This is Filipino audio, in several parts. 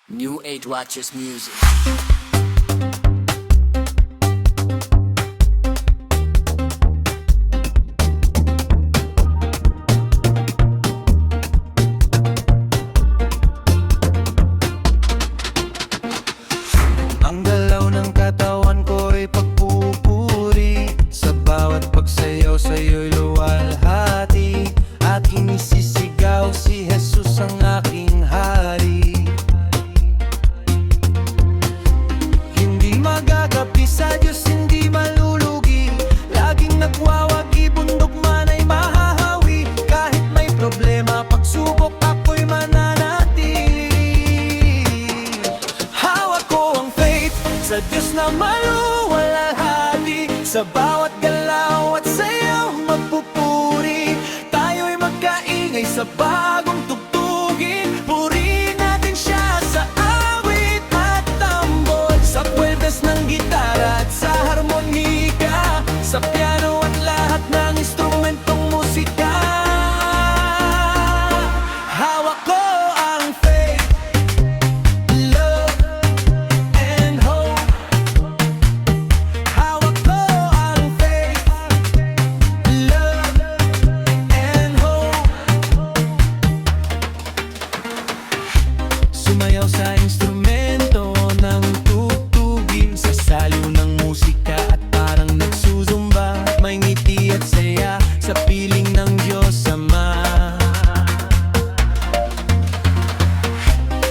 New Age Watches Music. Ang galaw ng katawan ko'y pagpupuri, sa bawat pagsayaw sa'yo'y luwalhati. Aking isisigaw si Jesus ang aking hari. Hindi magagapi sa Diyos, hindi malulugi. Laging nagwawagi, bundok man ay mahahawi. Kahit may problema, pagsubok ako'y mananatili. Hawak ko ang faith sa Diyos na maluwalhati. Sa bawat galaw at sayaw magpupuri. Tayo'y magkaingay sa bagong tugtugin. Purihin natin siya sa awit at tambol, sa kweltas ng gitara at sa harmonika, sa piano at lahat ng instrumentong musika. Hawak ko ang faith, love, and hope. Hawak ko ang faith, love, and hope. Sumayaw sa instrumento ng tugtugin, sa saliw ng musika at parang nagsusumba. May ngiti at saya sa piling ng Diyos Ama.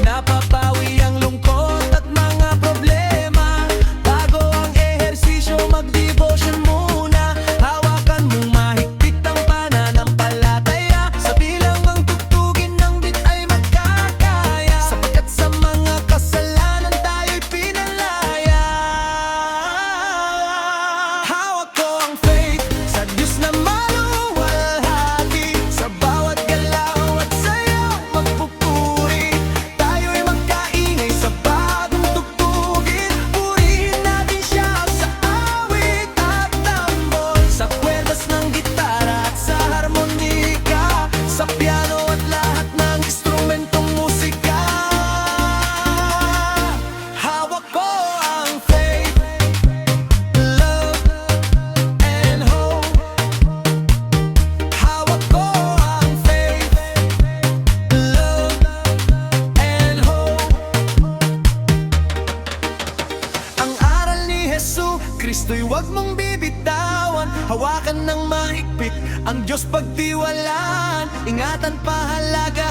Napapawi ang lungkot at mga problema. Bago ang ehersisyo, mag-devotion muna. Hawakan mong mahigpit ang pananampalataya. Sa bilang ang tugtugin ng beat ay magkakaya, sapagkat sa mga kasalanan tayo'y pinalaya. Hawak ko ang faith sa Diyos na maluwalhati. Sa bawat galaw at sayaw magpupuri. Tayo'y magkaingay sa bagong tugtugin. Purihin natin siya sa awit at tambol, sa kweltas ng gitara at sa harmonika, sa piano at lahat ng instrumentong musika. Hawak ko ang faith, love, and hope. Hawak ko ang faith, love, and hope. Ang aral ni Jesu Kristo'y huwag mong bibitawan. Hawakan ng mahigpit ang Diyos pagtiwalaan. Ingatan pahalaga